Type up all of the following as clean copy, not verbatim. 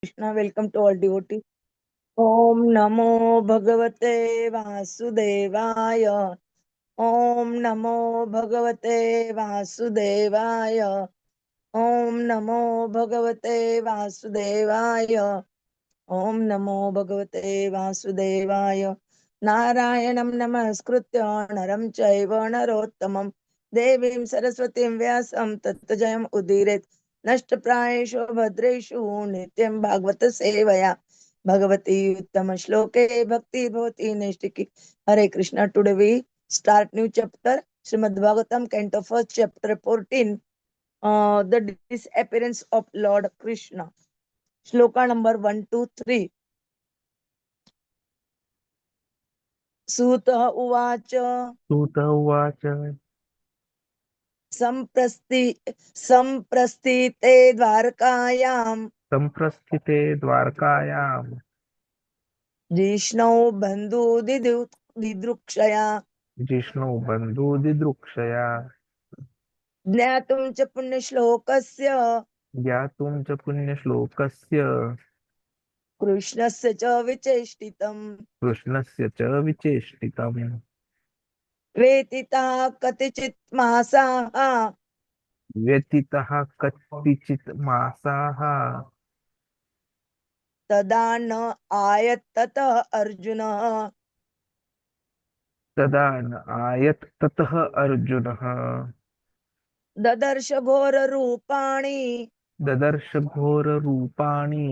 Krishna, welcome to all devotees. Om Namo Bhagavate Vasudevaya. Om Namo Bhagavate Vasudevaya. Om Namo Bhagavate Vasudevaya. Om Namo Bhagavate Vasudevaya. Narayanam Namaskritya Naram Chaiva Narottamam Devim Saraswatim Vyasam Tattajayam Udiret Nashtaprayeshu Bhadreshu Nityam Bhagavata Sevaya Bhagavati Uttama Shloke Bhakti Bhavati Nishtiki. Hare Krishna. Today we start new chapter Srimad Bhagwatam, Canto 1, chapter 14, the disappearance of Lord Krishna. Shloka number 1 to 3. Sutah uvacha सूत उवाच samprastite dvarakayam सम्प्रस्थिते द्वारकायां jishnau bandhu didrukshaya Jishnu बन्धुदिदृक्षया ज्ञातुं च पुण्यश्लोकस्य ज्ञातुं च पुण्यश्लोकस्य कृष्णस्य च विचेष्टितम् कृष्णस्य च विचेष्टितम् वेतिता कतिचित् मासाः व्यतीतः कतिचित् मासाः तदा न आयत् ततः अर्जुनः तदा न आयत् ततः अर्जुनः ददर्श घोररूपाणि ददर्श घोररूपाणि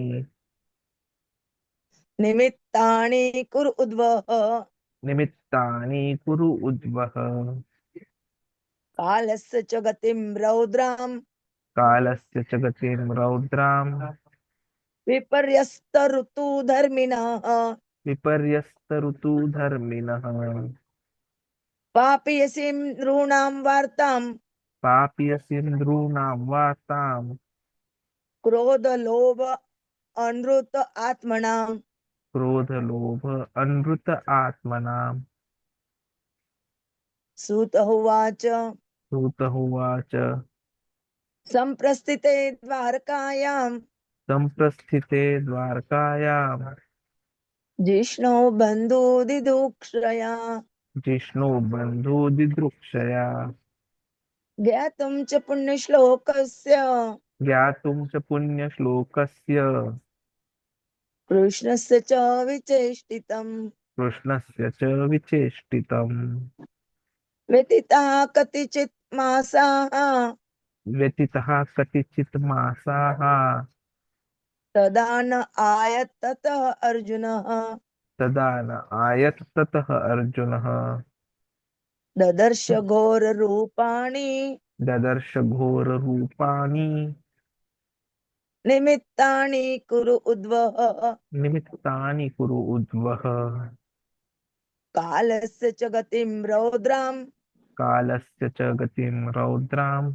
निमित्तानि कुरु उद्वह निमित्तानि कुरु उद्वह कालस्य च गतिं रौद्रां कालस्य च गतिं रौद्राम् विपर्यस्त ऋतुधर्मिणः विपर्यस्त ऋतुधर्मिणः पापयसीं नॄणां वार्तां पापीयसिन्धॄणां वार्ताम् क्रोधलोभ अनृत आत्मनां क्रोधलोभ अनृत आत्मनाम् सूत उवाच सूतः उवाच सम्प्रस्थिते द्वारकायां सम्प्रस्थिते द्वारकायां जिष्णो बन्धुदिदुक्षया जिष्णु बन्धुदिदृक्षया ज्ञातुं च पुण्यश्लोकस्य ज्ञातुं च पुण्यश्लोकस्य कृष्णस्य च विचेष्टितम् कृष्णस्य च विचेष्टितम् व्यतीता कतिचित् मासाः व्यतीतः कतिचित् मासाः तदा न आयत् ततः अर्जुनः तदा न आयत् ततः अर्जुनः ददर्श घोररूपाणि ददर्श घोररूपाणि निमित्तानि कुरु उद्वह निमित्तानि कुरु उद्वह कालस्य च गतिं रौद्रां कालस्य च गतिं रौद्राम्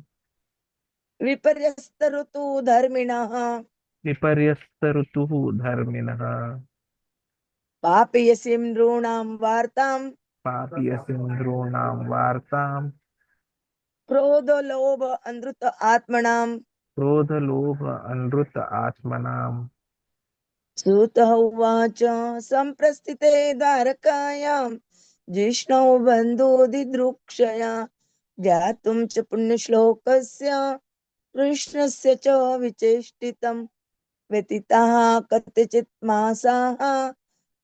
विपर्यस्त ऋतुधर्मिणः विपर्यस्त ऋतुः धर्मिणः पापयसीं नॄणां वार्तां पापीयसिन्धॄणां वार्ताम् क्रोधलोभ अनृत आत्मनां क्रोधलोभ अनृत आत्मनाम् सूतः उवाच सम्प्रस्थिते द्वारकायां जिष्णौ बन्धुदिदृक्षया ज्ञातुं च पुण्यश्लोकस्य कृष्णस्य च विचेष्टितम् व्यतीताः कतिचित् मासाः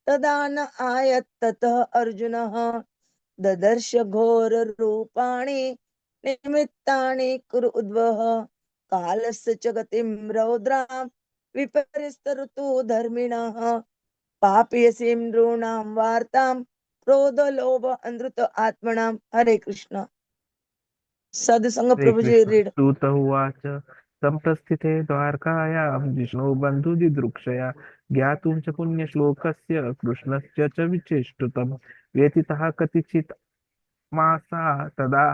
तदा न आयत् ततः अर्जुनः ददर्श घोररूपाणि निमित्तानि कुरु उद्वह कालस्य च गतिं रौद्रां विपर्यस्त ऋतुधर्मिणः पापयसीं नॄणां वार्तां क्रोधलोभ अनृत आत्मनां. हरे कृष्ण. साधु संग हरे प्रभु जी कृष्ण रीड. सूतः उवाच सम्प्रस्थिते द्वारकायां जिष्णु बन्धुदिदृक्षया ज्ञातुं च पुण्यश्लोकस्य कृष्णस्य च विचेष्टितम् व्यतीतः कतिचित् मासा तदा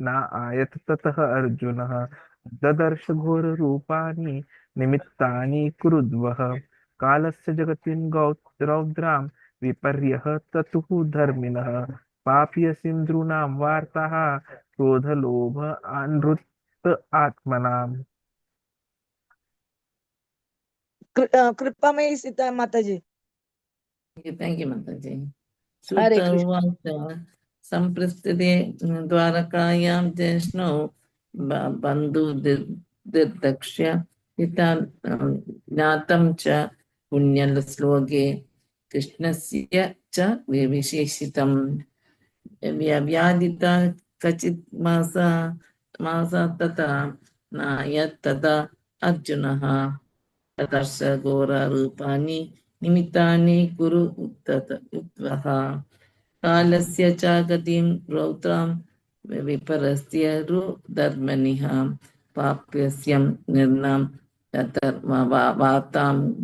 न आयत ततः अर्जुनः ददर्श घोररूपाणि निमित्तानि कुरुद्वः कालस्य जगतिं रौद्रां विपर्यः ततुः धर्मिणः पापीयसिन्धॄणां वार्ताः क्रोधलोभ अनृत आत्मनाम् Kripamai Sita Mataji. Thank you, Mataji. Hare Sutta Krishna. Uvacha Samprastite Dvarakāyam Jeshno Bandhu Dirdaksha Hitan Natam Cha Punyal Sloge Krishnasya Cha Vivisheshitam Vyadita Kachit Masa Tata Nayat Tata Arjunaha Tatasya Gora Rupani Nimitani Guru Uttvaha Kalasya Chagatim Rautam Viparasya Ru Dharmaniha Papyasyam Nirnam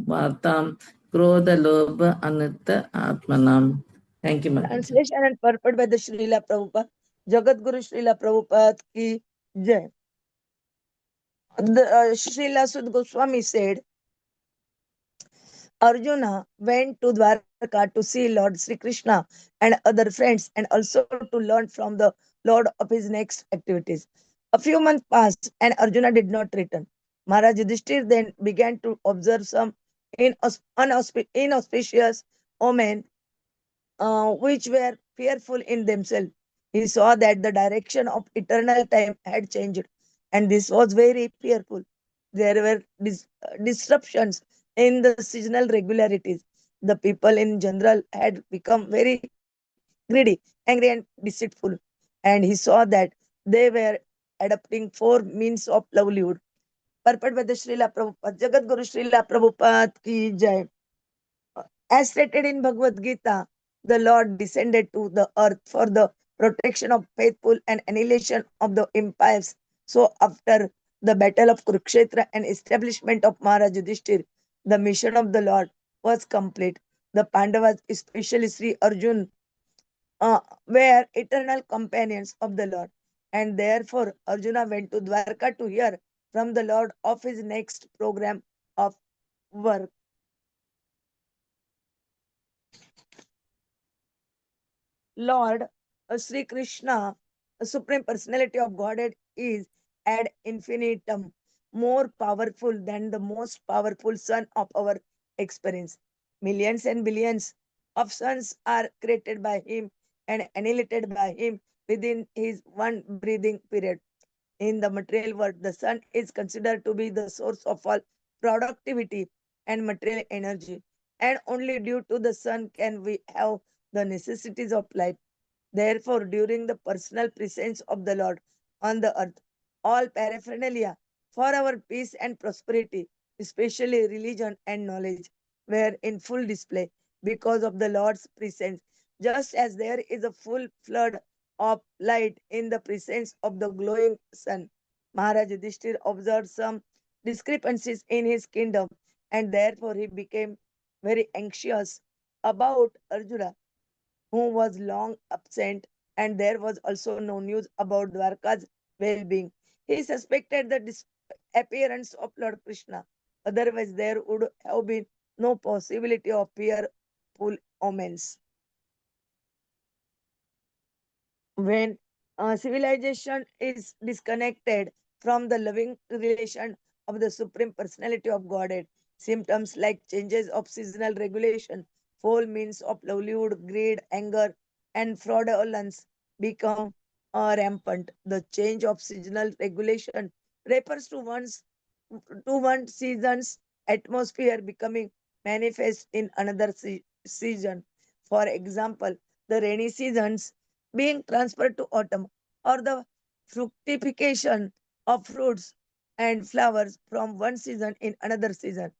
Vatam Krodha Lobha Anatta Atmanam. Thank you, Mataji. Translation and purport by the Srila Prabhupada. Jagat Guru Srila Prabhupada ki Jai. Srila Sud Goswami said, Arjuna went to Dvārakā to see Lord Śrī Kṛṣṇa and other friends, and also to learn from the Lord of his next activities. A few months passed and Arjuna did not return. Mahārāja Yudhiṣṭhira then began to observe some inauspicious omens, which were fearful in themselves. He saw that the direction of eternal time had changed, and this was very fearful. There were disruptions in the seasonal regularities. The people in general had become very greedy, angry, and deceitful. And he saw that they were adopting four means of livelihood. Purport by the Srila Prabhupada. Jagat Guru Srila Prabhupada ki Jai. As stated in Bhagavad Gita, the Lord descended to the earth for the protection of faithful and annihilation of the impious. So after the battle of Kurukshetra and establishment of Mahārāja Yudhiṣṭhira, the mission of the Lord was complete. The Pandavas, especially Sri Arjuna, were eternal companions of the Lord. And therefore, Arjuna went to Dvārakā to hear from the Lord of his next program of work. Lord Śrī Kṛṣṇa, a Supreme Personality of Godhead, is ad infinitum more powerful than the most powerful sun of our experience. Millions and billions of suns are created by him and annihilated by him within his one breathing period. In the material world, the sun is considered to be the source of all productivity and material energy. And only due to the sun can we have the necessities of life. Therefore, during the personal presence of the Lord on the earth, all paraphernalia for our peace and prosperity, especially religion and knowledge, were in full display because of the Lord's presence, just as there is a full flood of light in the presence of the glowing sun. Mahārāja Yudhiṣṭhira observed some discrepancies in his kingdom, and therefore he became very anxious about Arjuna, who was long absent, and there was also no news about Dvāraka's well-being. He suspected the disappearance of Lord Krishna. Otherwise, there would have been no possibility of fearful omens. When civilization is disconnected from the loving relation of the Supreme Personality of Godhead, symptoms like changes of seasonal regulation, foul means of livelihood, greed, anger, and fraudulence become rampant. The change of seasonal regulation refers to one season's atmosphere becoming manifest in another season. For example, the rainy seasons being transferred to autumn, or the fructification of fruits and flowers from one season in another season.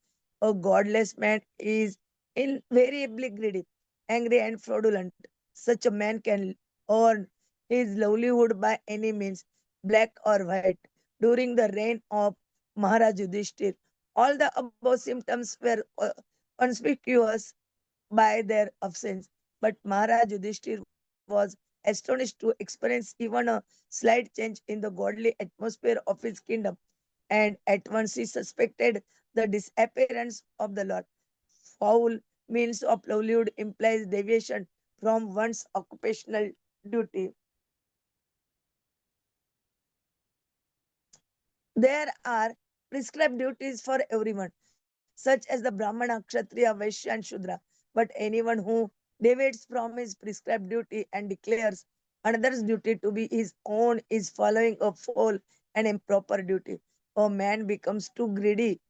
A godless man is invariably greedy, angry, and fraudulent. Such a man can earn his livelihood by any means, black or white. During the reign of Mahārāja Yudhiṣṭhira, all the above symptoms were conspicuous by their absence. But Mahārāja Yudhiṣṭhira was astonished to experience even a slight change in the godly atmosphere of his kingdom, and at once he suspected the disappearance of the Lord. Foul means of livelihood implies deviation from one's occupational duty. There are prescribed duties for everyone. such as the Brahmana, Kshatriya, Vaishya, and Shudra. But anyone who deviates from his prescribed duty and declares another's duty to be his own is following a foul and improper duty. A man becomes too greedy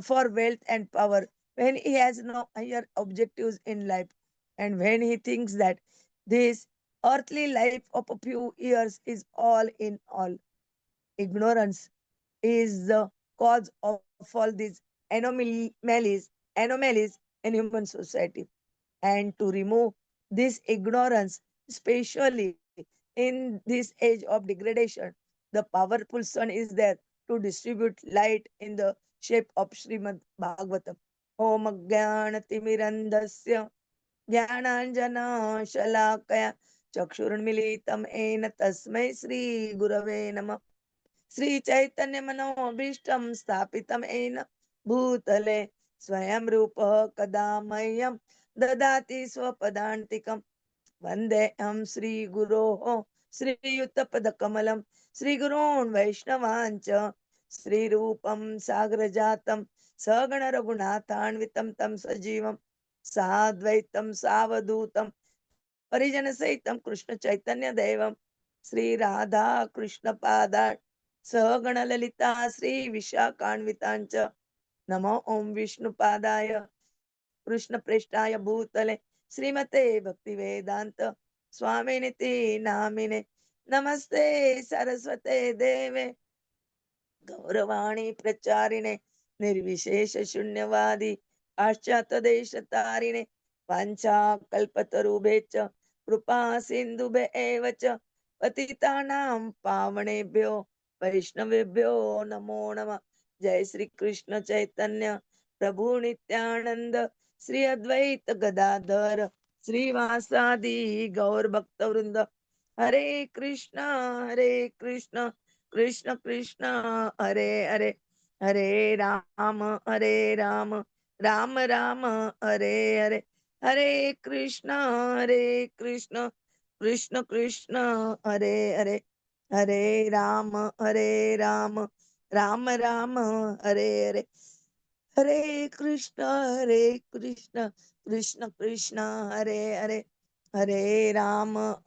for wealth and power when he has no higher objectives in life, and when he thinks that this earthly life of a few years is all in all. Ignorance is the cause of all these anomalies in human society. And to remove this ignorance, especially in this age of degradation, the powerful sun is there to distribute light in the shape of Srimad Bhagwatam. Om Jnana Jnananjana Shalakaya Chakshurmilitam Ena Tasmai Sri Gurave Nama Sri Chaitanya Manobhishtam Stapitam Ena Bhutale Swayam Rupa Kadamayam Dadati Swapadantikam Vandeham Sri Guroho Sri Yuttapadakamalam Sri Gurun Vaishnavancha Sri Rupam Sagrajatam Sagana Raghunathanvitam Tam Sajivam Sadvaitam Savadutam Parijana Saitam Krishna Chaitanya Devam Sri Radha Krishna Pada Sagana Lalita Sri Vishakanvitancha Namo Om Vishnu Padaya Krishna Preshtaya Bhutale Srimate Bhakti Vedanta Swaminiti Namine Namaste Saraswate Deve Gauravani Pracharine Nirvishesha Shunyavadi Paschatadeshatarine Pancha Kalpatarubhecha Krupa Sindhube Evacha Patitanam Pavanebhyo Vaishnavebhyo Namo Nama Jai Sri Krishna Chaitanya Prabhu Nityananda Sri Advaita Gadadhar Sri Vasadi Gaur Bhakta Vrinda Hare Krishna Krishna Krishna Hare Hare Hare Rama Rama Rama Hare Hare Hare Krishna Krishna Krishna Hare Hare Hare Rama Rama Rama Hare Hare Hare Krishna Krishna Krishna Hare Hare Hare Rama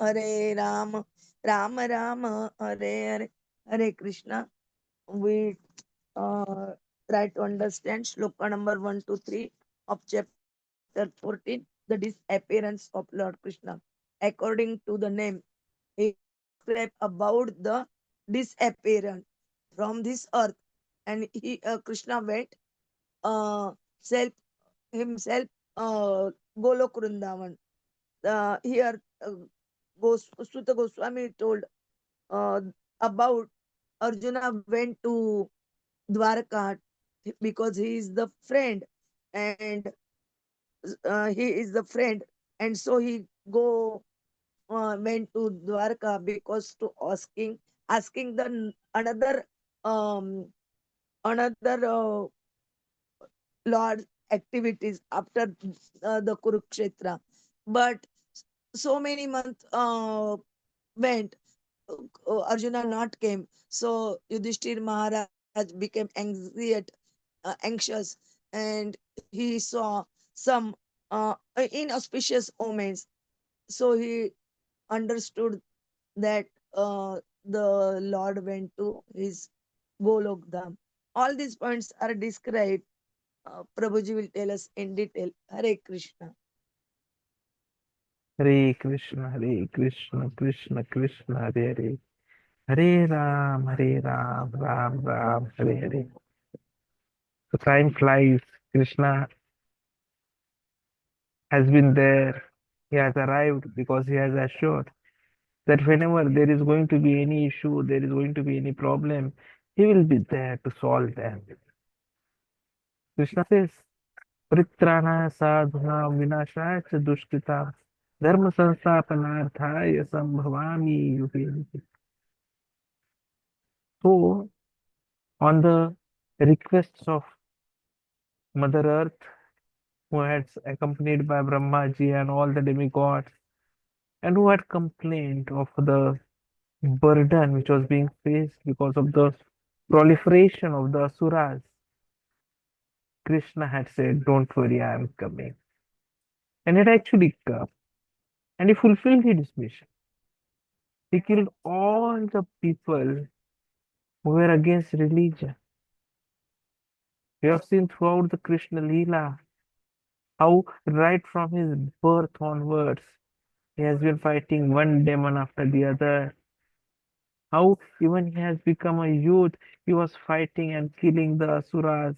Rama Rama Hare Hare Hare Krishna. We try to understand shloka number 1 to 3 of chapter 14, the disappearance of Lord Krishna. According to the name, he describes about the disappearance from this earth, and he Krishna went self himself Golok Vrindavan. Here Suta Goswami told about Arjuna went to Dvārakā because he is the friend, and and so he go went to Dvārakā because to asking the um another Lord activities after the Kurukshetra. But so many months went, Arjuna not came. So Yudhiṣṭhira Maharaj became anxious, and he saw some inauspicious omens. So he understood that the Lord went to his Golok Dham. All these points are described. Prabhuji will tell us in detail. Hare Krishna. Hare Krishna, Krishna Krishna, Hare Hare. Hare Ram, Ram, Hare Hare. So time flies. Krishna has been there. He has arrived because he has assured that whenever there is going to be any issue, there is going to be any problem, he will be there to solve them. Krishna says, Pritrana sadhuna vinashaya cha dushkrita dharma sansthapanarthaya sambhavami yuge. So, on the requests of Mother Earth, who had accompanied by Brahmaji and all the demigods, and who had complained of the burden which was being faced because of the proliferation of the asuras, Krishna had said, "Don't worry, I am coming." And it actually come. And he fulfilled his mission. He killed all the people who were against religion. We have seen throughout the Krishna Leela how right from his birth onwards he has been fighting one demon after the other. How even he has become a youth, he was fighting and killing the asuras.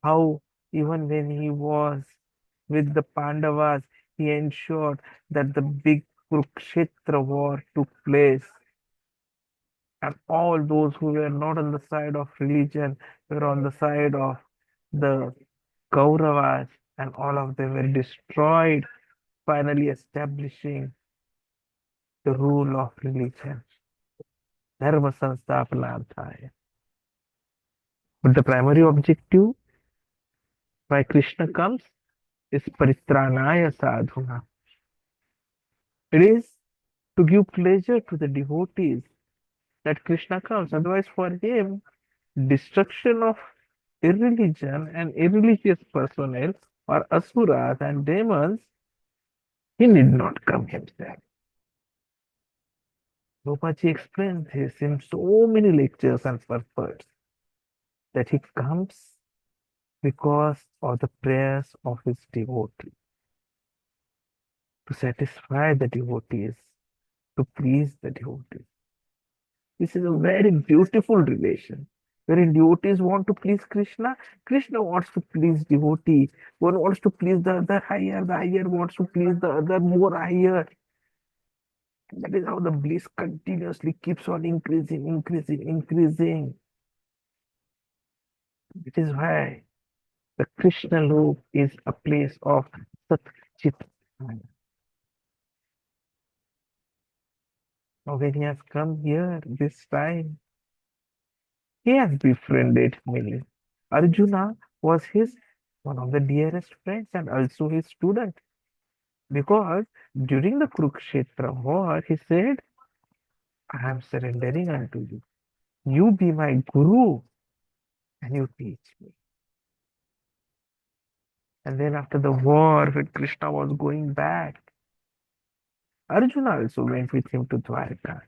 How even when he was with the Pandavas, he ensured that the big Kurukshetra war took place. And all those who were not on the side of religion were on the side of the Kauravas, and all of them were destroyed, finally establishing the rule of religion. Dharma Sansthapanarthaya. But the primary objective why Krishna comes is Paritranaya Sadhuna. It is to give pleasure to the devotees that Krishna comes. Otherwise, for him, destruction of irreligion and irreligious personnel or asuras and demons, he need not come himself. Gopaji explains this in so many lectures and purports that he comes because of the prayers of his devotees, to satisfy the devotees, to please the devotees. This is a very beautiful relation. Wherein devotees want to please Krishna, Krishna wants to please devotee. One wants to please the higher wants to please the other more higher. That is how the bliss continuously keeps on increasing, increasing, increasing. It is why the Krishna loop is a place of Sat Chit. Now when he has come here this time, he has befriended many. Arjuna was his one of the dearest friends and also his student. Because during the Kurukshetra war, he said, "I am surrendering unto you. You be my guru and you teach me." And then after the war, when Krishna was going back, Arjuna also went with him to Dvārakā.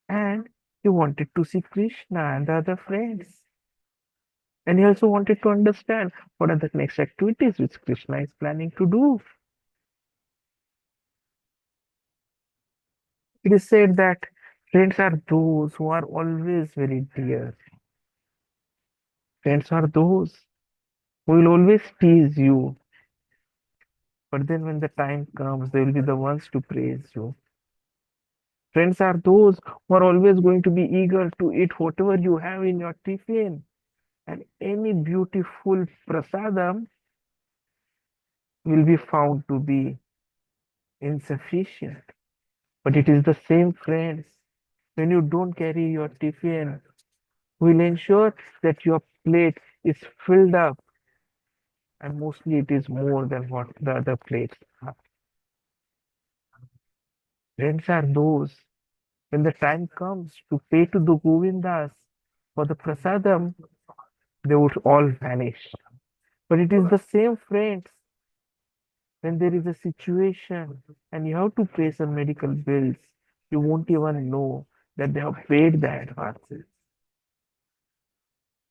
And he wanted to see Krishna and the other friends. And he also wanted to understand what are the next activities which Krishna is planning to do. It is said that friends are those who are always very dear. Friends are those who will always tease you. But then when the time comes, they will be the ones to praise you. Friends are those who are always going to be eager to eat whatever you have in your tiffin. And any beautiful prasadam will be found to be insufficient. But it is the same friends. When you don't carry your tiffin, will ensure that your plate is filled up, and mostly it is more than what the other plates are. Friends are those when the time comes to pay to the Govindas for the prasadam, they would all vanish. But it is the same friends when there is a situation and you have to pay some medical bills, you won't even know that they have paid the advances.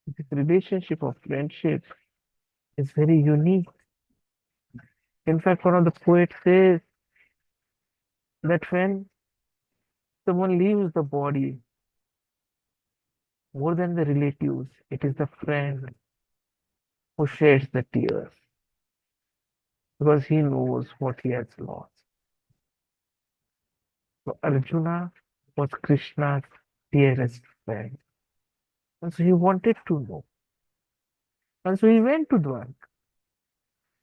This relationship of friendship is very unique. In fact, one of the poets says that when someone leaves the body, more than the relatives, it is the friend who sheds the tears because he knows what he has lost. So Arjuna was Krishna's dearest friend. And so he wanted to know. And so he went to Dvārakā.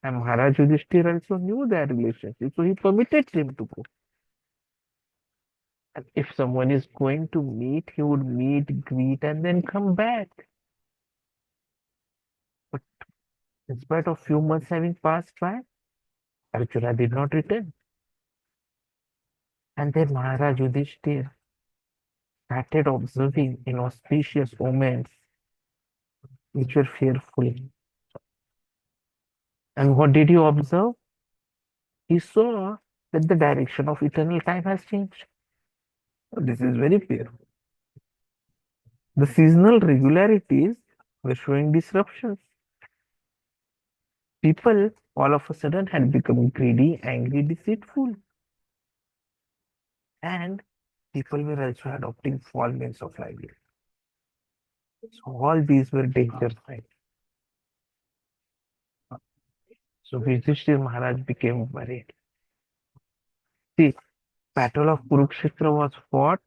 And Mahārāja Yudhiṣṭhira also knew their relationship, so he permitted him to go. And if someone is going to meet, he would meet, greet, and then come back. But in spite of few months having passed by, Arjuna did not return. And then Mahārāja Yudhiṣṭhira started observing inauspicious omens. which were fearful. And what did he observe? He saw that the direction of eternal time has changed. This is very clear. The seasonal regularities were showing disruptions. People all of a sudden had become greedy, angry, deceitful. And people were also adopting false means of livelihood. So all these were danger signs. So Yudhiṣṭhira Maharaj became worried. See, battle of Kurukshetra was fought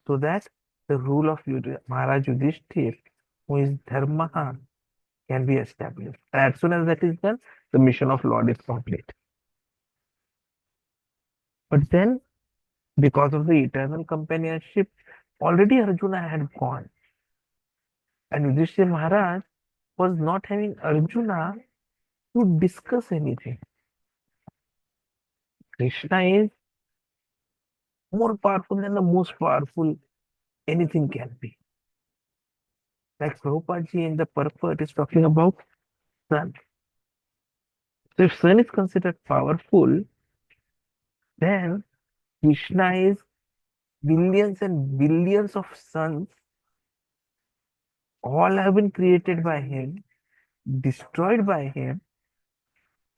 so that the rule of Mahārāja Yudhiṣṭhira, who is Dharma, can be established. As soon as that is done, the mission of Lord is complete. But then, because of the eternal companionship, already Arjuna had gone. And Yudhiṣṭhira Maharaj was not having Arjuna to discuss anything. Krishna is more powerful than the most powerful anything can be. Like Prabhupada ji in the purport is talking about sun. So if sun is considered powerful, then Krishna is billions and billions of suns, all have been created by him, destroyed by him.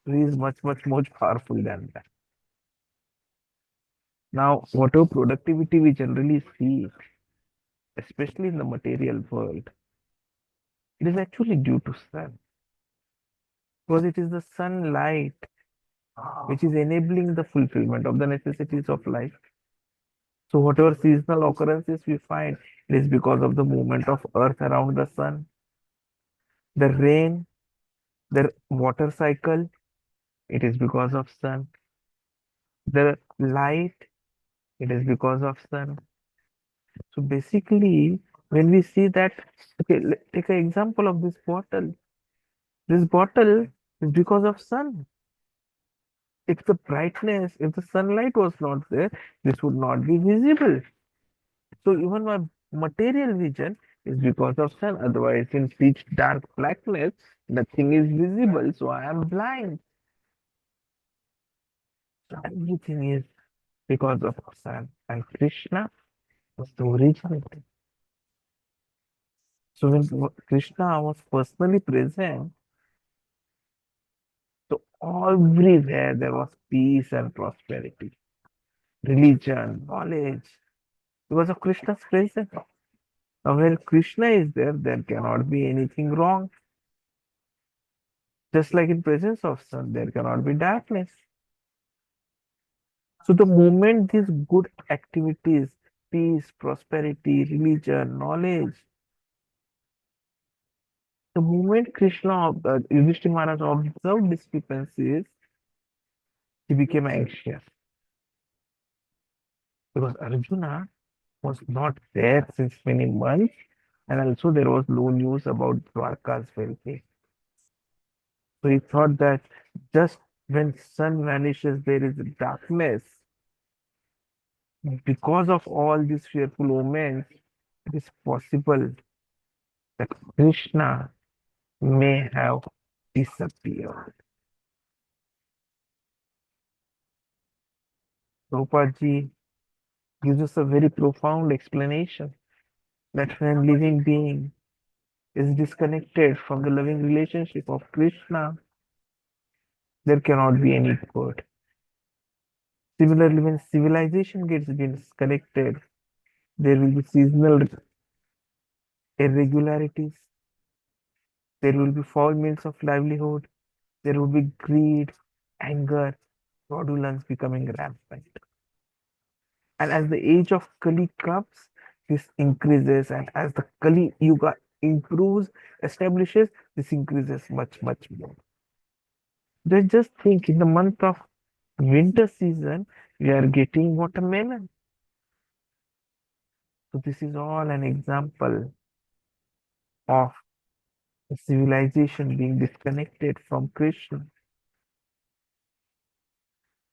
So he is much, much more powerful than that. Now, whatever productivity we generally see, especially in the material world, it is actually due to sun. Because it is the sunlight which is enabling the fulfillment of the necessities of life. So whatever seasonal occurrences we find, it is because of the movement of earth around the sun. The rain, the water cycle, it is because of sun. The light, it is because of sun. So basically, when we see that, okay, take an example of this bottle. This bottle is because of sun. If the brightness, if the sunlight was not there, this would not be visible. So even my material vision is because of sun. Otherwise, in pitch dark blackness, nothing is visible. So I am blind. So everything is because of sun. And Krishna was the originator. So when Krishna was personally present, so everywhere there was peace and prosperity, religion, knowledge, because of Krishna's presence. Now, where Krishna is there, there cannot be anything wrong. Just like in presence of sun, there cannot be darkness. So the moment these good activities, peace, prosperity, religion, knowledge, the moment Krishna, Yudhiṣṭhira Maharaj observed discrepancies, he became anxious. Because Arjuna was not there since many months, and also there was no news about Dvārakā's welfare. So he thought that just when sun vanishes, there is darkness. Because of all these fearful omens, it is possible that Krishna may have disappeared. Prabhupada ji gives us a very profound explanation that when a living being is disconnected from the loving relationship of Krishna, there cannot be any good. Similarly, when civilization gets disconnected, there will be seasonal irregularities, there will be foul means of livelihood, there will be greed, anger, fraudulence becoming rampant. And as the age of Kali comes, this increases, and as the Kali Yuga improves, establishes, this increases much, much more. Just think, in the month of winter season, we are getting watermelon. So this is all an example of the civilization being disconnected from Krishna.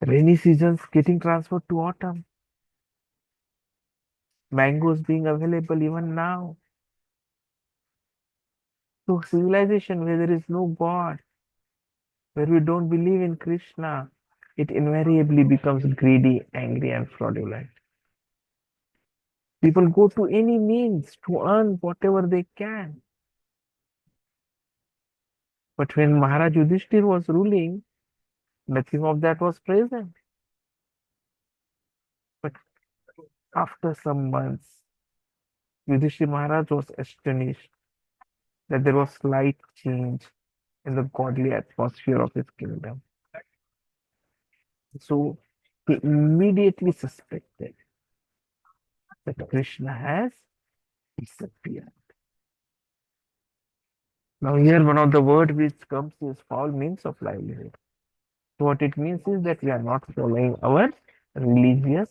Rainy seasons getting transferred to autumn. Mangoes being available even now. So civilization where there is no God, where we don't believe in Krishna, it invariably becomes greedy, angry, and fraudulent. People go to any means to earn whatever they can. But when Mahārāja Yudhiṣṭhira was ruling, nothing of that was present. But after some months, Yudhiṣṭhira Maharaj was astonished that there was slight change in the godly atmosphere of his kingdom. So he immediately suspected that Krishna has disappeared. Now here one of the word which comes is foul means of livelihood. So what it means is that we are not following our religious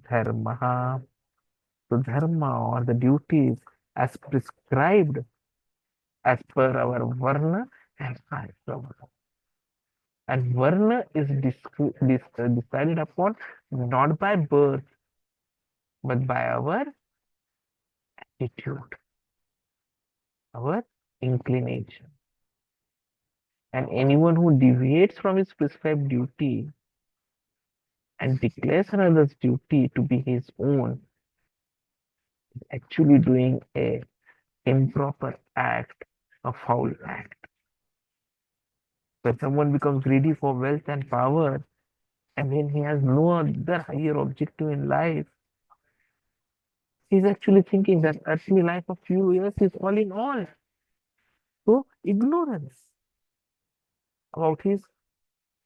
dharma. So dharma or the duties as prescribed as per our varna and ashrama. And varna is decided upon not by birth, but by our attitude, our inclination. And anyone who deviates from his prescribed duty and declares another's duty to be his own is actually doing a improper act, a foul act. When someone becomes greedy for wealth and power, and when he has no other higher objective in life, he's actually thinking that earthly life of few years is all in all. So ignorance about his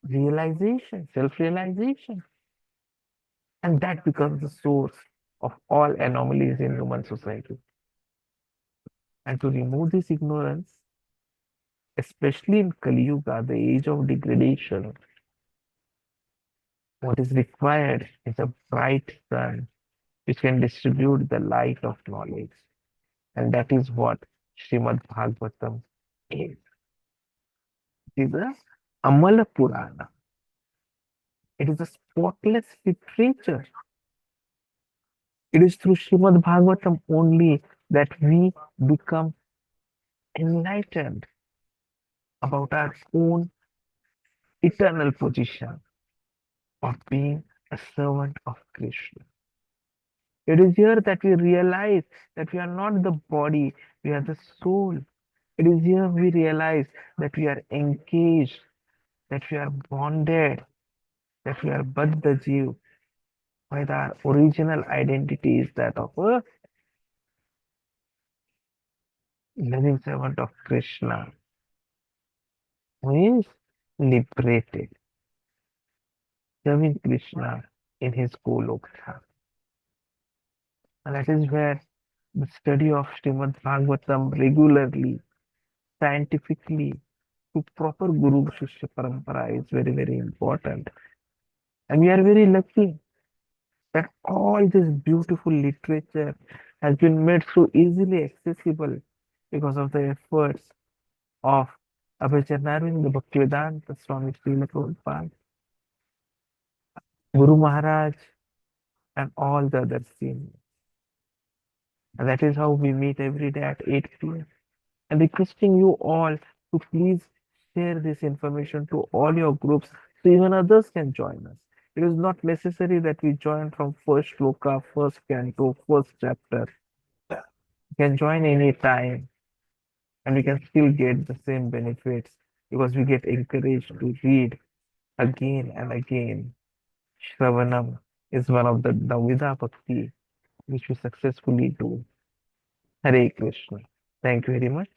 realization, self-realization. And that becomes the source of all anomalies in human society. And to remove this ignorance, especially in Kali Yuga, the age of degradation, what is required is a bright sun which can distribute the light of knowledge. And that is what Srimad Bhagwatam is. It is a Amala Purana. It is a spotless literature. It is through Srimad Bhagwatam only that we become enlightened about our own eternal position of being a servant of Krishna. It is here that we realize that we are not the body, we are the soul. It is here we realize that we are engaged, that we are bonded, that we are Baddha Jeev, while our original identity is that of a living servant of Krishna, who is liberated, serving Krishna in his Golokha. And that is where the study of Srimad Bhagwatam regularly, scientifically, to proper Guru Shishya Parampara is very, very important. And we are very lucky that all this beautiful literature has been made so easily accessible because of the efforts of Abhijanarin, the Bhaktivedanta Swami Srila Prabhupada, Guru Maharaj, and all the other seniors. And that is how we meet every day at 8 p.m. And requesting you all to please share this information to all your groups so even others can join us. It is not necessary that we join from first shloka, first canto, first chapter. You can join any time and we can still get the same benefits because we get encouraged to read again and again. Shravanam is one of the Navida Bhakti which we successfully do. Hare Krishna. Thank you very much.